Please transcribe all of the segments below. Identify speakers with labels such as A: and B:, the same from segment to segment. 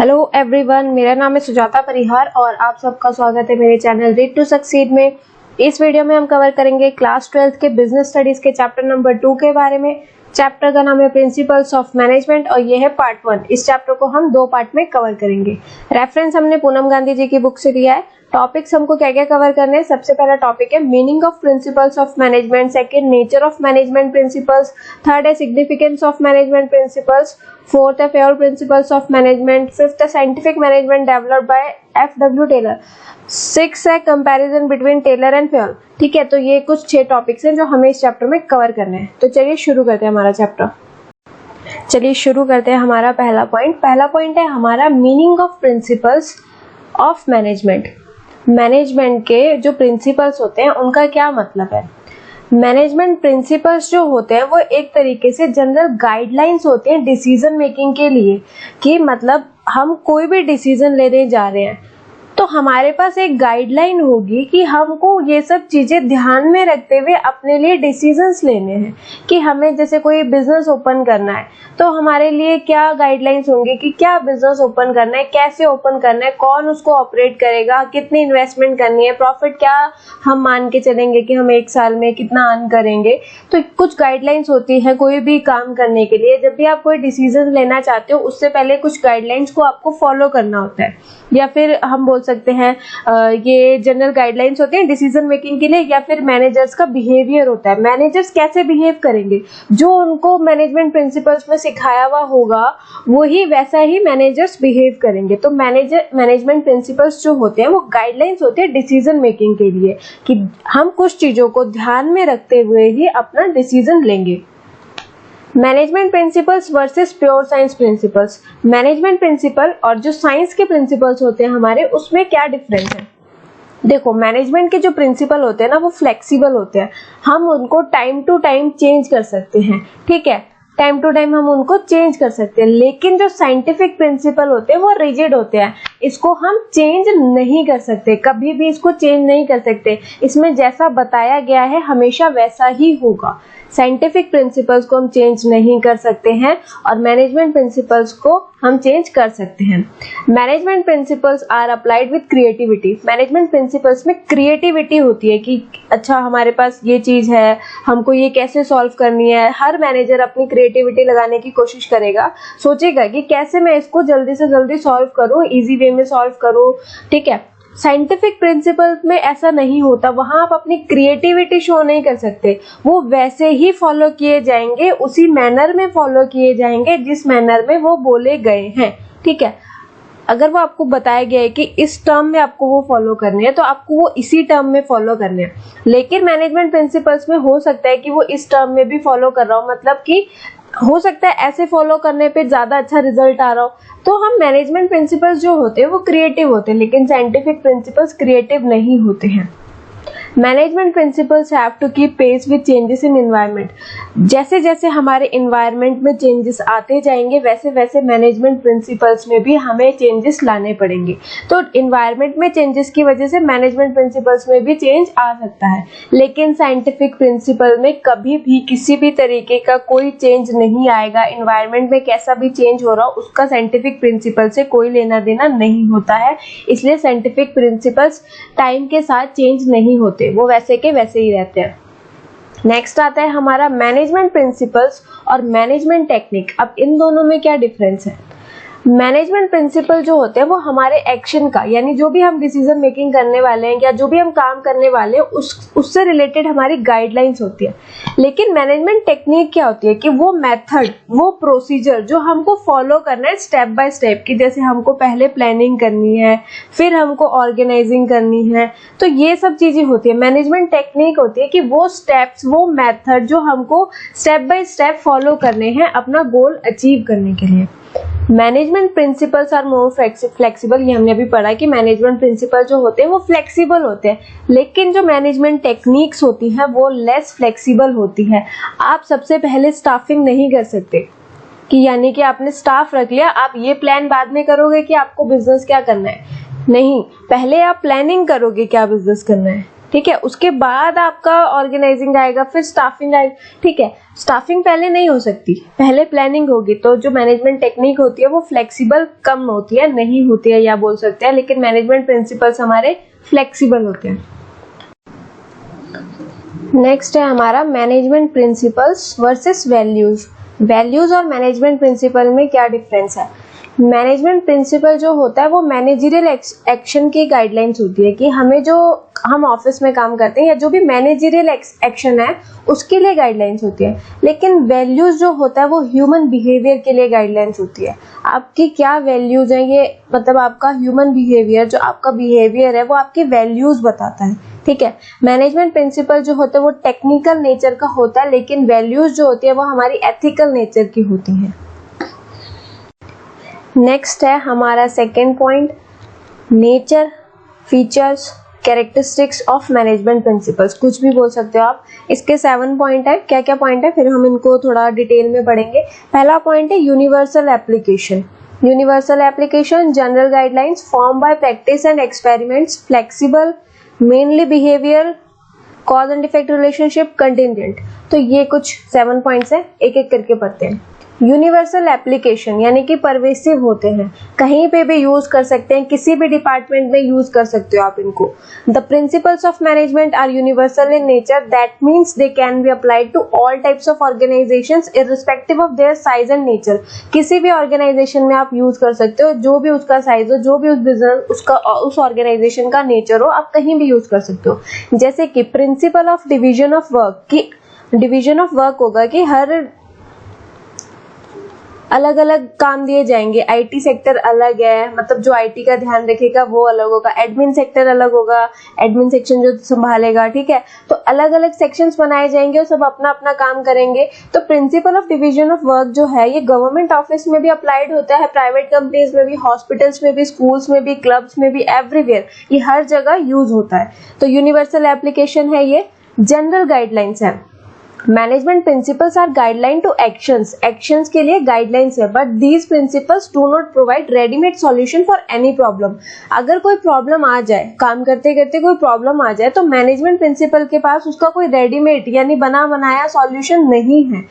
A: Hello everyone, मेरा नाम है सुजाता परिहार और आप सबका स्वागत है मेरे चैनल रीड टू सक्सीड में। इस वीडियो में हम कवर करेंगे क्लास 12th के बिजनेस स्टडीज के चैप्टर नंबर 2 के बारे में। चैप्टर का नाम है प्रिंसिपल्स ऑफ मैनेजमेंट और ये है पार्ट 1। इस चैप्टर को हम 2 पार्ट में कवर करेंगे। रेफरेंस हमने पूनम गांधी जी की बुक से लिया है। टॉपिक्स हमको क्या क्या कवर करने हैं। सबसे पहला टॉपिक है meaning of principles of management, second nature of management principles, third है significance of management principles, fourth है Fayol principles of management, fifth है scientific management developed by F W. Taylor, six है comparison between Taylor and Fayol. ठीक है, तो ये कुछ 6 topics हैं जो हमें इस चैप्टर में कवर करने हैं। तो चलिए शुरू करते हैं हमारा चैप्टर। चलिए शुरू करते हैं हमारा पहला पॉइंट है हमारा meaning of principles of management. Management के जो प्रिंसिपल्स होते हैं उनका क्या मतलब है। मैनेजमेंट प्रिंसिपल्स जो होते हैं वो एक तरीके से जनरल गाइडलाइंस होते हैं डिसीजन मेकिंग के लिए, कि मतलब हम कोई भी डिसीजन लेने जा रहे हैं तो हमारे पास एक गाइडलाइन होगी कि हमको ये सब चीजें ध्यान में रखते हुए अपने लिए डिसीजंस लेने हैं। कि हमें जैसे कोई बिजनेस ओपन करना है तो हमारे लिए क्या गाइडलाइंस होंगे कि क्या बिजनेस ओपन करना है, कैसे ओपन करना है, कौन उसको ऑपरेट करेगा, कितनी इन्वेस्टमेंट करनी है, प्रॉफिट क्या हम मान के चलेंगे कि हम 1 साल में कितना अर्न करेंगे। तो कुछ गाइडलाइंस होती है कोई भी काम करने के लिए। जब भी आप कोई डिसीजन लेना चाहते हो उससे पहले कुछ गाइडलाइंस को आपको फॉलो करना होता है, या फिर हम बोल सकते हैं ये जनरल गाइडलाइंस होते हैं डिसीजन मेकिंग के लिए। या फिर मैनेजर्स का बिहेवियर होता है, मैनेजर्स कैसे बिहेव करेंगे, जो उनको मैनेजमेंट प्रिंसिपल्स में सिखाया हुआ होगा वही वैसा ही मैनेजर्स बिहेव करेंगे। तो मैनेजमेंट प्रिंसिपल्स जो होते हैं वो गाइडलाइंस होते हैं डिसीजन मेकिंग के लिए, कि हम कुछ चीजों को ध्यान में रखते हुए ही अपना डिसीजन लेंगे। Management principles versus pure science principles. Management principle और जो साइंस के प्रिंसिपल्स होते हैं हमारे, उसमें क्या डिफरेंस है। देखो, मैनेजमेंट के जो प्रिंसिपल होते हैं ना वो फ्लेक्सिबल होते हैं, हम उनको टाइम टू टाइम चेंज कर सकते हैं। ठीक है, टाइम टू टाइम हम उनको चेंज कर सकते हैं। लेकिन जो साइंटिफिक प्रिंसिपल होते हैं वो रिजिड होते हैं, इसको हम चेंज नहीं कर सकते, कभी भी इसको चेंज नहीं कर सकते। इसमें जैसा बताया गया है हमेशा वैसा ही होगा। साइंटिफिक प्रिंसिपल्स को हम चेंज नहीं कर सकते हैं और मैनेजमेंट प्रिंसिपल्स को हम चेंज कर सकते हैं। Management principles are applied with creativity. Management principles में क्रिएटिविटी होती है कि अच्छा हमारे पास ये चीज है, हमको ये कैसे सॉल्व करनी है। हर मैनेजर अपनी क्रिएटिविटी लगाने की कोशिश करेगा, सोचेगा कि कैसे मैं इसको जल्दी से जल्दी सॉल्व करूं, इजी वे में सॉल्व करूं। ठीक है, साइंटिफिक प्रिंसिपल में ऐसा नहीं होता, वहां आप अपनी क्रिएटिविटी शो नहीं कर सकते, वो वैसे ही फॉलो किए जाएंगे, उसी मैनर में फॉलो किए जाएंगे जिस मैनर में वो बोले गए हैं। ठीक है, अगर वो आपको बताया गया है कि इस टर्म में आपको वो फॉलो करने हैं तो आपको वो इसी टर्म में फॉलो करने हैं। लेकिन मैनेजमेंट प्रिंसिपल्स में हो सकता है कि वो इस टर्म में भी फॉलो कर रहा हो, मतलब कि हो सकता है ऐसे फॉलो करने पे ज्यादा अच्छा रिजल्ट आ रहा हो। तो हम मैनेजमेंट प्रिंसिपल्स जो होते हैं वो क्रिएटिव होते हैं, लेकिन साइंटिफिक प्रिंसिपल्स क्रिएटिव नहीं होते हैं। Management principles have to keep pace with changes in environment. जैसे जैसे हमारे एनवायरनमेंट में चेंजेस आते जाएंगे वैसे वैसे मैनेजमेंट प्रिंसिपल्स में भी हमें चेंजेस लाने पड़ेंगे। तो एनवायरनमेंट में चेंजेस की वजह से मैनेजमेंट प्रिंसिपल्स में भी चेंज आ सकता है, लेकिन साइंटिफिक प्रिंसिपल में कभी भी किसी भी तरीके का कोई चेंज नहीं आएगा। एनवायरनमेंट में कैसा भी चेंज हो रहा हो उसका साइंटिफिक प्रिंसिपल से कोई लेना देना नहीं होता है, इसलिए साइंटिफिक प्रिंसिपल्स टाइम के साथ चेंज नहीं होते, वो वैसे के वैसे ही रहते हैं। नेक्स्ट आता है हमारा मैनेजमेंट प्रिंसिपल्स और मैनेजमेंट टेक्निक। अब इन दोनों में क्या डिफरेंस है। मैनेजमेंट प्रिंसिपल जो होते हैं वो हमारे एक्शन का, यानी जो भी हम डिसीजन मेकिंग करने वाले हैं या जो भी हम काम करने वाले हैं उससे रिलेटेड हमारी गाइडलाइंस होती है। लेकिन मैनेजमेंट टेक्निक क्या होती है कि वो मेथड, वो प्रोसीजर जो हमको फॉलो करना है स्टेप बाय स्टेप, की जैसे हमको पहले प्लानिंग करनी है, फिर हमको ऑर्गेनाइजिंग करनी है। तो ये सब चीजें होती है। मैनेजमेंट टेक्निक होती है कि वो स्टेप्स, वो मेथड जो हमको स्टेप बाय स्टेप फॉलो करने हैं अपना गोल अचीव करने के लिए। Management principles are more flexible. ये हमने अभी पढ़ा कि मैनेजमेंट प्रिंसिपल जो होते हैं वो फ्लेक्सिबल होते हैं, लेकिन जो मैनेजमेंट टेक्निक्स होती हैं वो लेस फ्लेक्सिबल होती है। आप सबसे पहले स्टाफिंग नहीं कर सकते, कि यानी कि आपने स्टाफ रख लिया, आप ये प्लान बाद में करोगे कि आपको बिजनेस क्या करना है। नहीं, पहले आप प्लानिंग करोगे क्या बिजनेस करना है, ठीक है। उसके बाद आपका ऑर्गेनाइजिंग आएगा, फिर स्टाफिंग आएगा। ठीक है, स्टाफिंग पहले नहीं हो सकती, पहले प्लानिंग होगी। तो जो मैनेजमेंट टेक्निक होती है वो फ्लेक्सिबल कम होती है, नहीं होती है या बोल सकते हैं, लेकिन मैनेजमेंट प्रिंसिपल्स हमारे फ्लेक्सिबल होते हैं। नेक्स्ट है हमारा management principles versus values. Values और मैनेजमेंट प्रिंसिपल में क्या डिफरेंस है? मैनेजमेंट प्रिंसिपल जो होता है वो मैनेजरियल एक्शन की गाइडलाइंस होती है कि हमें जो हम ऑफिस में काम करते हैं या जो भी मैनेजरियल एक्शन है उसके लिए गाइडलाइंस होती है। लेकिन वैल्यूज जो होता है वो ह्यूमन बिहेवियर के लिए गाइडलाइंस होती है। आपकी क्या वैल्यूज हैं, ये मतलब आपका ह्यूमन बिहेवियर, जो आपका बिहेवियर है वो आपकी वैल्यूज बताता है। ठीक है, मैनेजमेंट प्रिंसिपल जो होता है वो टेक्निकल नेचर का होता है, लेकिन वैल्यूज जो होती है वो हमारी एथिकल नेचर की होती है। नेक्स्ट है हमारा second point, nature, features, characteristics of management principles. कुछ भी बोल सकते हो आप। इसके 7 पॉइंट है। क्या क्या पॉइंट है, फिर हम इनको थोड़ा डिटेल में पढ़ेंगे। पहला पॉइंट है universal application. Universal application, general guidelines, form by practice and experiments, flexible, mainly behaviour, cause and effect relationship, contingent. तो ये कुछ 7 पॉइंट्स है, एक एक करके पढ़ते हैं। यूनिवर्सल एप्लीकेशन यानी कि परवेसिव होते हैं, कहीं पे भी यूज कर सकते हैं, किसी भी डिपार्टमेंट में यूज कर सकते हो आप इनको। The principles of management are universal in nature, that means they can be applied to all types of organisations irrespective of their size and nature. किसी भी ऑर्गेनाइजेशन में आप यूज कर सकते हो, जो भी उसका साइज हो, जो भी उस बिजनेस उसका उस ऑर्गेनाइजेशन का नेचर हो, आप कहीं भी यूज कर सकते हो। जैसे कि principle of division of work, की डिवीजन ऑफ वर्क होगा कि हर अलग अलग काम दिए जाएंगे। आईटी सेक्टर अलग है, मतलब जो आईटी का ध्यान रखेगा वो अलग होगा। एडमिन सेक्टर अलग होगा, एडमिन सेक्शन जो संभालेगा। ठीक है, तो अलग अलग सेक्शंस बनाए जाएंगे और सब अपना अपना काम करेंगे। तो principle of division of work जो है ये गवर्नमेंट ऑफिस में भी अप्लाइड होता है, प्राइवेट कंपनीज में भी, हॉस्पिटल्स में भी, स्कूल्स में भी, क्लब्स में भी, एवरीवेयर, ये हर जगह यूज होता है। तो यूनिवर्सल एप्लीकेशन है ये। जनरल गाइडलाइंस है। Management principles are guideline to actions, actions के लिए गाइडलाइंस है, but these principles do not provide readymade solution for any problem. अगर कोई प्रॉब्लम आ जाए, काम करते करते कोई प्रॉब्लम आ जाए, तो मैनेजमेंट प्रिंसिपल के पास उसका कोई रेडीमेड यानी बना बनाया सॉल्यूशन नहीं है।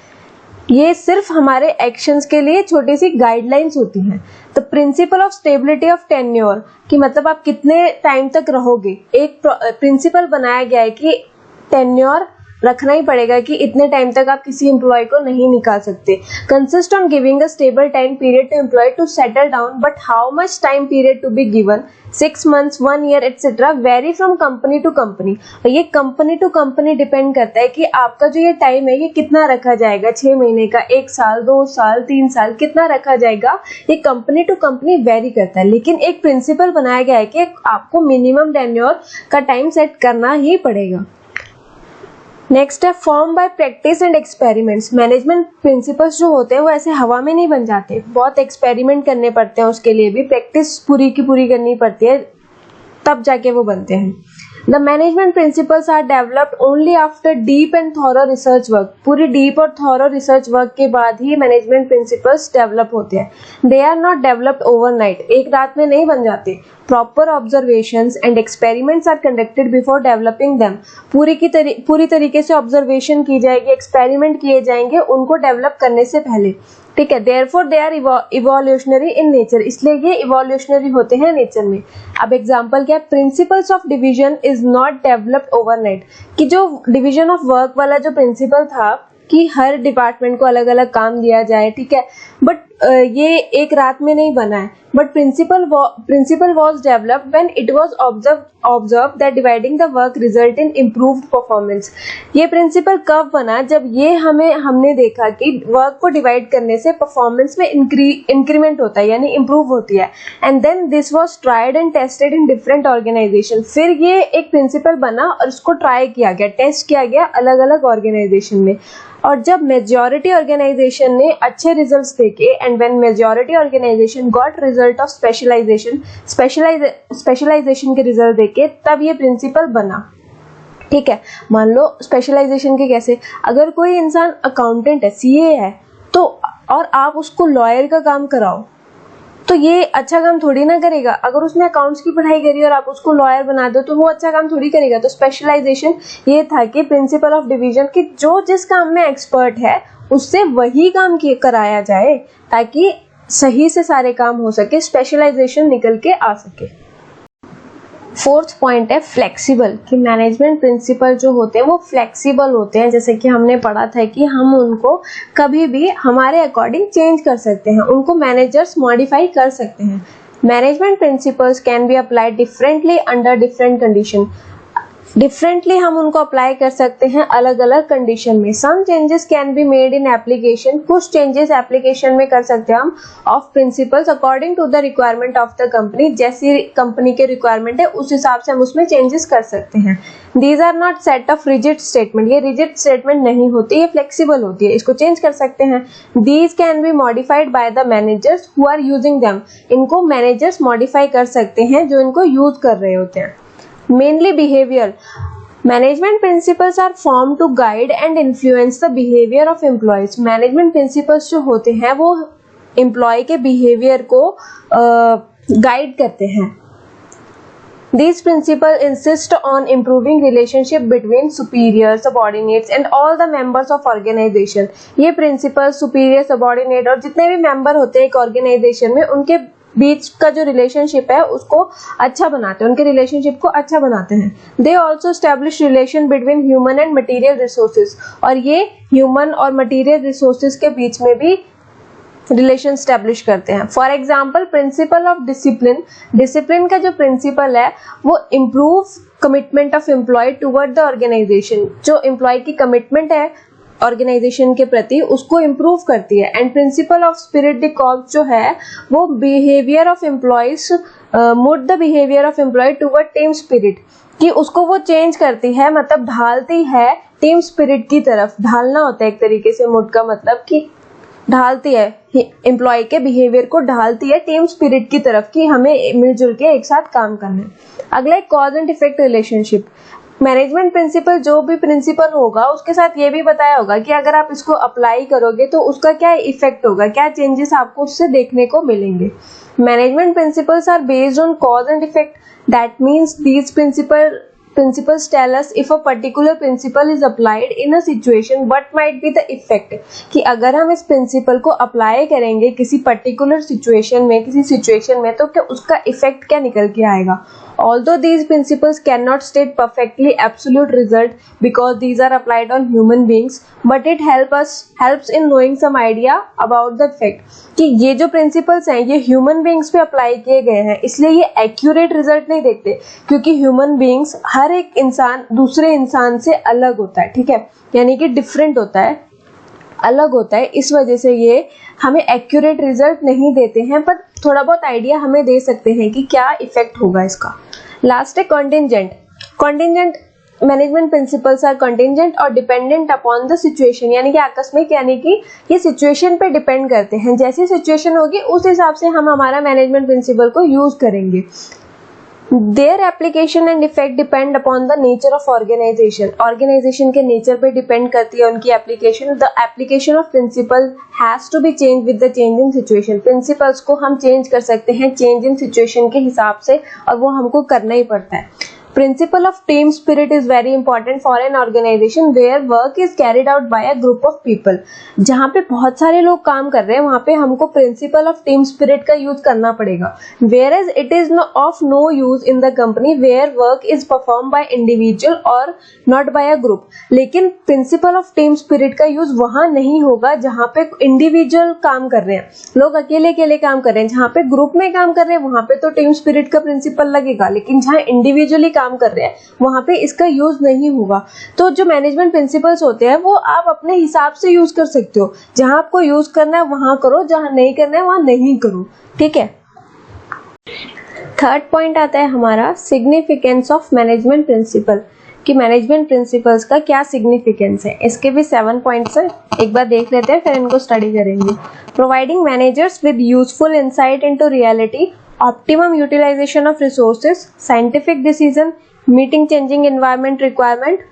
A: ये सिर्फ हमारे एक्शंस के लिए छोटी सी गाइडलाइंस होती हैं। The principle of stability of tenure, कि मतलब आप कितने टाइम तक रहोगे। एक प्रिंसिपल बनाया गया है कि टेन्योर रखना ही पड़ेगा, कि इतने टाइम तक आप किसी एम्प्लॉय को नहीं निकाल सकते। Consist on giving a stable time period to employ to settle down, but how much time period to be given, 6 months, 1 year etc. Vary from company to company. ये कंपनी टू कंपनी डिपेंड करता है कि आपका जो ये time है ये कितना रखा जाएगा, 6 महीने का, 1 साल, 2 साल, 3 साल, कितना रखा जाएगा, ये कंपनी टू कंपनी वेरी करता है। लेकिन एक प्रिंसिपल बनाया गया है कि आपको मिनिमम टेन्योर का टाइम सेट करना ही पड़ेगा। नेक्स्ट है form by practice and experiments. Management principles जो होते हैं वो ऐसे हवा में नहीं बन जाते, बहुत एक्सपेरिमेंट करने पड़ते हैं, उसके लिए भी प्रैक्टिस पूरी की पूरी करनी पड़ती है, तब जाके वो बनते हैं। The management principles are developed only after deep and thorough research work. पूरी डीप और थॉरो रिसर्च वर्क के बाद ही मैनेजमेंट प्रिंसिपल्स डेवलप होते हैं। They are not developed overnight, एक रात में नहीं बन जाते। Proper observations and experiments are conducted before developing them. पूरी तरीके से ऑब्जर्वेशन की जाएगी, एक्सपेरिमेंट किए जाएंगे उनको डेवलप करने से पहले। ठीक है, therefore they are evolutionary in nature, इसलिए ये इवोल्यूशनरी होते हैं नेचर में। अब एग्जांपल क्या है, principles of division is not developed overnight, कि जो डिवीजन ऑफ वर्क वाला जो प्रिंसिपल था कि हर डिपार्टमेंट को अलग अलग काम दिया जाए, ठीक है, बट ये एक रात में नहीं बना है। But principle was developed when it was observe that dividing the work result in improved performance. ये प्रिंसिपल कब बना, जब ये हमने देखा कि वर्क को डिवाइड करने से परफॉर्मेंस में इंक्रीमेंट होता है, यानी इम्प्रूव होती है। And then this was tried and tested in different organisation. फिर ये एक प्रिंसिपल बना और इसको ट्राई किया गया, टेस्ट किया गया अलग अलग ऑर्गेनाइजेशन में। और जब मेजॉरिटी ऑर्गेनाइजेशन ने अच्छे रिजल्ट्स देखे, and when majority organisation got result of specialisation के रिजल्ट देखे, तब ये प्रिंसिपल बना। ठीक है, मान लो स्पेशलाइजेशन के कैसे, अगर कोई इंसान अकाउंटेंट है, सीए है, तो और आप उसको लॉयर का काम कराओ, तो ये अच्छा काम थोड़ी ना करेगा। अगर उसने अकाउंट्स की पढ़ाई करी और आप उसको लॉयर बना दो तो वो अच्छा काम थोड़ी करेगा। तो स्पेशलाइजेशन ये था कि प्रिंसिपल ऑफ डिवीजन कि जो जिस काम में एक्सपर्ट है उससे वही काम कराया जाए ताकि सही से सारे काम हो सके, स्पेशलाइजेशन निकल के आ सके। फोर्थ पॉइंट है फ्लेक्सिबल, कि मैनेजमेंट प्रिंसिपल जो होते हैं वो फ्लेक्सिबल होते हैं। जैसे कि हमने पढ़ा था कि हम उनको कभी भी हमारे अकॉर्डिंग चेंज कर सकते हैं, उनको मैनेजर्स मॉडिफाई कर सकते हैं। Management principles can be applied differently under different condition. Differently हम उनको अप्लाई कर सकते हैं अलग अलग कंडीशन में। Some changes can be made in application, कुछ चेंजेस एप्लीकेशन में कर सकते हैं हम of principles according to the requirement of the company. जैसी कंपनी के रिक्वायरमेंट है उस हिसाब से हम उसमें चेंजेस कर सकते हैं। These are not set of rigid statement, ये रिजिड स्टेटमेंट नहीं होती, ये फ्लेक्सिबल होती है, इसको चेंज कर सकते हैं। These can be modified by the managers who are using them, इनको मैनेजर्स मॉडिफाई कर सकते हैं जो इनको यूज कर रहे होते हैं। Mainly behavior. Management principles are formed to guide and influence the behavior of employees. Management principles जो होते हैं वो employee के behavior को guide करते हैं। These principles insist on improving relationship between superiors, subordinates and all the members of organization. ये principles superior, subordinate और जितने भी member होते हैं एक organization में उनके बीच का जो रिलेशनशिप है उसको अच्छा बनाते हैं, उनके रिलेशनशिप को अच्छा बनाते हैं। They also establish relation between human and material resources, और ये ह्यूमन और मटीरियल रिसोर्सेज के बीच में भी रिलेशन स्टैब्लिश करते हैं। For example principle of discipline, discipline का जो प्रिंसिपल है वो improve commitment of employ toward the organisation, जो एम्प्लॉय की कमिटमेंट है ऑर्गेनाइजेशन के प्रति उसको इम्प्रूव करती है। And principle of spirit the corps जो है वो behaviour of employees mood the behaviour of employ toward team spirit, कि उसको वो चेंज करती है, मतलब ढालती है टीम स्पिरिट की तरफ। ढालना होता है एक तरीके से मूड का मतलब, कि ढालती है एम्प्लॉय के बिहेवियर को, ढालती है टीम स्पिरिट की तरफ कि हमें मिलजुल के एक साथ काम करना है। अगला है cause and effect relationship. Management principle जो भी प्रिंसिपल होगा उसके साथ ये भी बताया होगा कि अगर आप इसको अप्लाई करोगे तो उसका क्या इफेक्ट होगा, क्या चेंजेस आपको उससे देखने को मिलेंगे। Management principles are based on cause and effect, that means these principles tell us if a particular principle is applied in a situation what might be the effect, कि अगर हम इस प्रिंसिपल को अप्लाई करेंगे किसी पर्टिकुलर सिचुएशन में, किसी situation में, तो क्या उसका इफेक्ट क्या निकल के आएगा। Although these principles cannot state perfectly absolute result because these are applied on human beings, but it helps in knowing some idea about the effect, कि ये जो प्रिंसिपल्स हैं ये ह्यूमन बींग्स पे अप्लाई किए गए हैं, इसलिए ये एक्यूरेट रिजल्ट नहीं देखते, क्योंकि ह्यूमन बींग्स हर एक इंसान दूसरे इंसान से अलग होता है, ठीक है, यानी कि डिफरेंट होता है, अलग होता है। इस वजह से ये हमें एक्यूरेट रिजल्ट नहीं देते हैं, पर थोड़ा बहुत आइडिया हमें दे सकते हैं कि क्या इफेक्ट होगा इसका। लास्ट है contingent. Contingent management principles are contingent और डिपेंडेंट अपॉन द सिचुएशन, यानी कि आकस्मिक, यानी कि ये सिचुएशन पे डिपेंड करते हैं। जैसी सिचुएशन होगी उस हिसाब से हम हमारा मैनेजमेंट प्रिंसिपल को यूज करेंगे। Their application and effect depend upon the nature of organization. Organization के nature पे depend करती है उनकी application. The application of principle has to be changed with the change in situation. Principles को हम change कर सकते हैं change in situation के हिसाब से, और वो हमको करना ही पड़ता है। Principle of team spirit is very important for an organization where work is carried out by a group of people. जहाँ पे बहुत सारे लोग काम कर रहे हैं वहाँ पे हमको principle of team spirit का यूज करना पड़ेगा। Whereas it is of no use in the company where work is performed by individual or not by a group. लेकिन principle of team spirit का यूज वहाँ नहीं होगा जहाँ पे individual काम कर रहे हैं, लोग अकेले अकेले काम कर रहे हैं। जहाँ पे ग्रुप में काम कर रहे हैं वहाँ पे तो टीम स्पिरिट का प्रिंसिपल लगेगा, लेकिन जहाँ इंडिविजुअली काम कर रहे हैं वहां पे इसका यूज नहीं होगा। तो जो मैनेजमेंट प्रिंसिपल्स होते हैं वो आप अपने हिसाब से यूज कर सकते हो, जहां आपको यूज करना है वहां करो, जहां नहीं करना है वहां नहीं करो, ठीक है। थर्ड पॉइंट आता है हमारा सिग्निफिकेंस ऑफ मैनेजमेंट प्रिंसिपल, कि मैनेजमेंट प्रिंसिपल्स का क्या सिग्निफिकेंस है। इसके भी 7 पॉइंट्स हैं, एक बार देख लेते हैं फिर इनको स्टडी करेंगे। Providing managers with useful insight into reality, optimum utilization of resources, scientific decision, meeting changing environment requirement,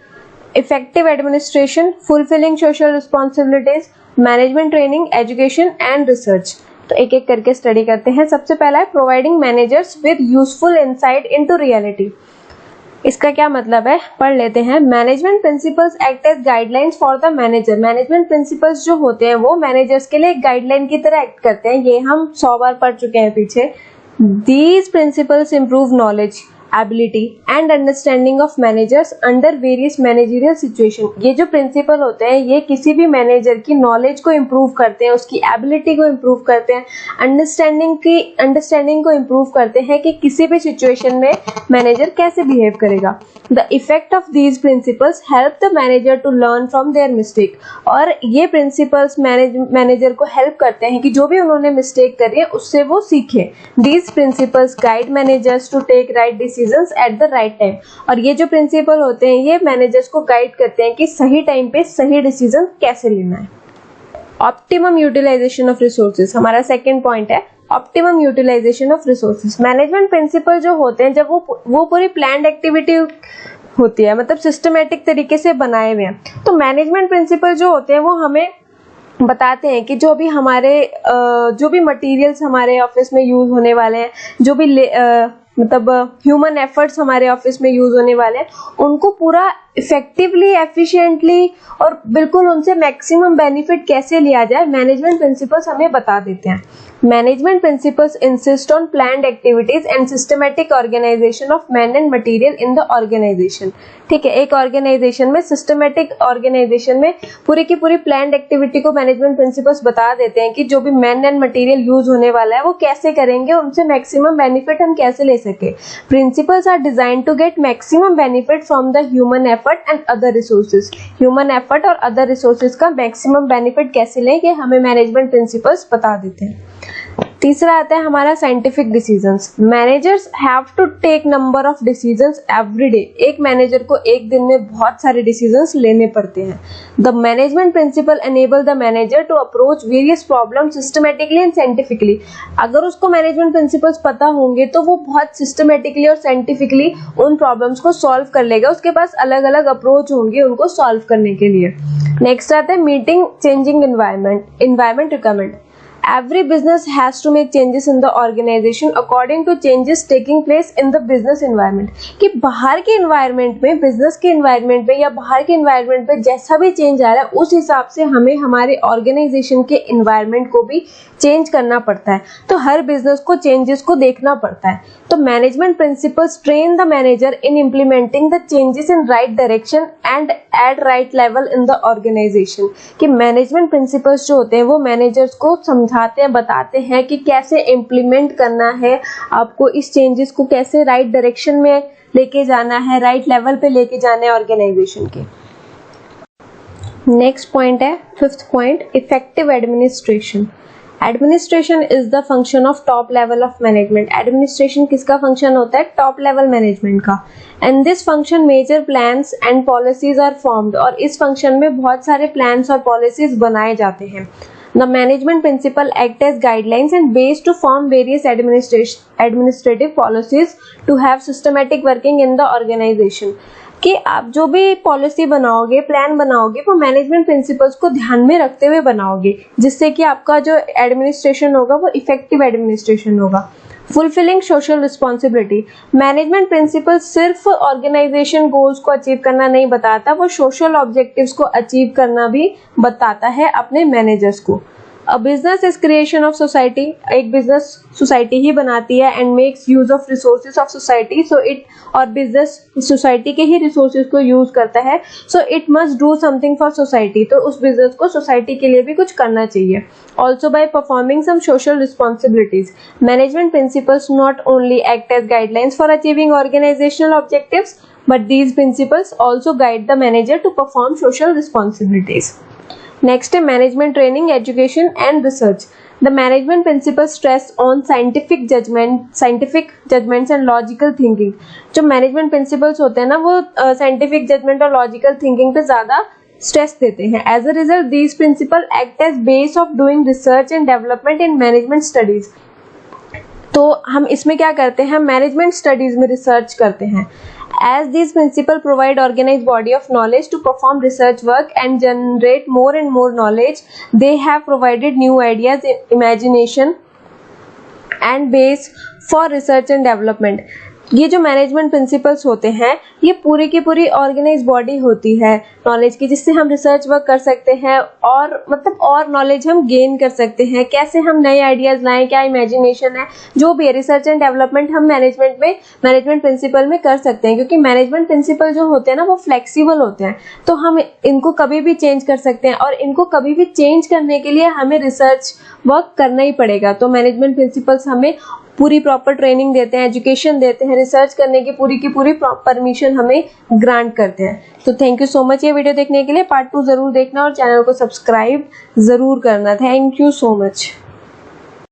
A: effective administration, fulfilling social responsibilities, management training, education and research. तो एक एक करके स्टडी करते हैं। सबसे पहला है providing managers with useful insight into reality. इसका क्या मतलब है, पढ़ लेते हैं। Management principles act as guidelines for the manager. Management principles जो होते हैं वो मैनेजर्स के लिए एक गाइडलाइन की तरह एक्ट करते हैं। ये हम 100 बार पढ़ चुके हैं पीछे। These principles improve knowledge, ability and understanding of managers under various managerial situation। ये जो प्रिंसिपल होते हैं ये किसी भी मैनेजर की नॉलेज को इम्प्रूव करते हैं, उसकी एबिलिटी को इम्प्रूव करते हैं, अंडरस्टैंडिंग को इम्प्रूव करते हैं कि किसी भी सिचुएशन में मैनेजर कैसे बिहेव करेगा। The effect of these principles help the manager to learn from their mistake. और ये प्रिंसिपल्स मैनेजर को हेल्प करते हैं कि जो भी उन्होंने मिस्टेक करी है उससे वो सीखे। These principles guide managers to take right decisions at the right time. और ये जो प्रिंसिपल होते हैं ये मैनेजर्स को गाइड करते हैं कि सही टाइम पे सही डिसीजन कैसे लेना है। ऑप्टिमम यूटिलाइजेशन ऑफ रिसोर्सेज हमारा सेकंड पॉइंट है, optimum utilisation of resources. Management principle जो होते हैं जब वो पूरी प्लान्ड एक्टिविटी होती है, मतलब सिस्टमेटिक तरीके से बनाए हुए हैं, तो मैनेजमेंट प्रिंसिपल जो होते हैं वो हमें बताते हैं कि जो भी मटेरियल्स हमारे ऑफिस में यूज होने वाले हैं, जो भी मतलब ह्यूमन एफर्ट्स हमारे ऑफिस में यूज होने वाले हैं, उनको पूरा इफेक्टिवली, एफिशिएंटली और बिल्कुल उनसे मैक्सिमम बेनिफिट कैसे लिया जाए, मैनेजमेंट प्रिंसिपल्स हमें बता देते हैं। Management principles insist on planned activities and systematic organisation of man and material in the organisation. ठीक है, एक ऑर्गेनाइजेशन में, सिस्टमेटिक ऑर्गेनाइजेशन में पूरी की पूरी प्लान्ड एक्टिविटी को मैनेजमेंट प्रिंसिपल्स बता देते हैं कि जो भी मैन एंड मटेरियल यूज होने वाला है वो कैसे करेंगे, उनसे मैक्सिमम बेनिफिट हम कैसे ले सके। Principles are design to get maximum benefit from the human effort and other resources. Human effort और अदर रिसोर्सेज का मैक्सिमम बेनिफिट कैसे लें ये हमें मैनेजमेंट प्रिंसिपल्स बता देते हैं। तीसरा आता है हमारा scientific decisions. Managers have to take number of decisions every day. एक मैनेजर को एक दिन में बहुत सारे डिसीजंस लेने पड़ते हैं। The management principle enable the manager to approach various problem systematically and scientifically. अगर उसको मैनेजमेंट प्रिंसिपल्स पता होंगे तो वो बहुत सिस्टमेटिकली और साइंटिफिकली उन प्रॉब्लम्स को सॉल्व कर लेगा। उसके पास अलग अलग अप्रोच होंगे उनको सॉल्व करने के लिए। नेक्स्ट आता है meeting changing environment requirement। Every business has to make changes in the organization according to changes taking place in the business environment। कि बाहर के environment में, business के environment में या बाहर के environment में जैसा भी change आ रहा है उस हिसाब से हमें हमारे organization के environment को भी चेंज करना पड़ता है। तो हर बिजनेस को चेंजेस को देखना पड़ता है। तो management principles train the manager in implementing the changes in right direction and at right level in the organisation. कि मैनेजमेंट प्रिंसिपल्स जो होते हैं वो मैनेजर्स को समझाते हैं, बताते हैं कि कैसे इम्प्लीमेंट करना है, आपको इस चेंजेस को कैसे राइट डायरेक्शन में लेके जाना है, राइट लेवल पे लेके जाना है ऑर्गेनाइजेशन के। नेक्स्ट पॉइंट है, fifth point, effective administration. Administration is the function of top level of management. Administration किसका फंक्शन होता है? टॉप लेवल मैनेजमेंट का। And this function major plans and policies are formed. और इस फंक्शन में बहुत सारे प्लान्स और पॉलिसीज बनाए जाते हैं। The management principle act as guidelines and base to form various administrative policies to have systematic working in the organization। कि आप जो भी पॉलिसी बनाओगे, प्लान बनाओगे, वो मैनेजमेंट प्रिंसिपल्स को ध्यान में रखते हुए बनाओगे, जिससे कि आपका जो एडमिनिस्ट्रेशन होगा वो इफेक्टिव एडमिनिस्ट्रेशन होगा। Fulfilling social responsibility. Management principle सिर्फ ऑर्गेनाइजेशन गोल्स को अचीव करना नहीं बताता, वो सोशल ऑब्जेक्टिव्स को अचीव करना भी बताता है अपने मैनेजर्स को। A business is creation of society. एक बिजनेस सोसाइटी ही बनाती है and makes use of resources of society. So it, और बिजनेस सोसाइटी के ही रिसोर्सेज को यूज करता है। So it must do something for society. तो उस बिजनेस को सोसाइटी के लिए भी कुछ करना चाहिए। Also by performing some social responsibilities. Management principles not only act as guidelines for achieving organisational objectives, but these principles also guide the manager to perform social responsibilities. Next है management training, education and research. The management principles stress on scientific judgments and logical thinking. जो management principles होते हैं ना वो scientific judgment और logical thinking पे ज़्यादा stress देते हैं. As a result, these principles act as base of doing research and development in management studies. तो हम इसमें क्या करते हैं, मैनेजमेंट स्टडीज में रिसर्च करते हैं। As these principles provide organized body of knowledge to perform research work and generate more and more knowledge, they have provided new ideas, imagination and base for research and development. ये जो management principles होते हैं ये पूरी की पूरी organise body होती है नॉलेज की, जिससे हम रिसर्च वर्क कर सकते हैं और मतलब और नॉलेज हम गेन कर सकते हैं। कैसे हम नए आइडियाज लाएं, क्या इमेजिनेशन है, जो भी है रिसर्च एंड डेवलपमेंट हम मैनेजमेंट प्रिंसिपल में कर सकते हैं, क्योंकि मैनेजमेंट प्रिंसिपल जो होते हैं ना वो फ्लेक्सिबल होते हैं, तो हम इनको कभी भी चेंज कर सकते हैं और इनको कभी भी चेंज करने के लिए हमें रिसर्च वर्क करना ही पड़ेगा। तो मैनेजमेंट प्रिंसिपल्स हमें पूरी प्रॉपर ट्रेनिंग देते हैं, एजुकेशन देते हैं, रिसर्च करने की पूरी परमिशन हमें ग्रांट करते हैं। तो थैंक यू सो मच ये वीडियो देखने के लिए। पार्ट 2 जरूर देखना और चैनल को सब्सक्राइब जरूर करना। Thank you so much.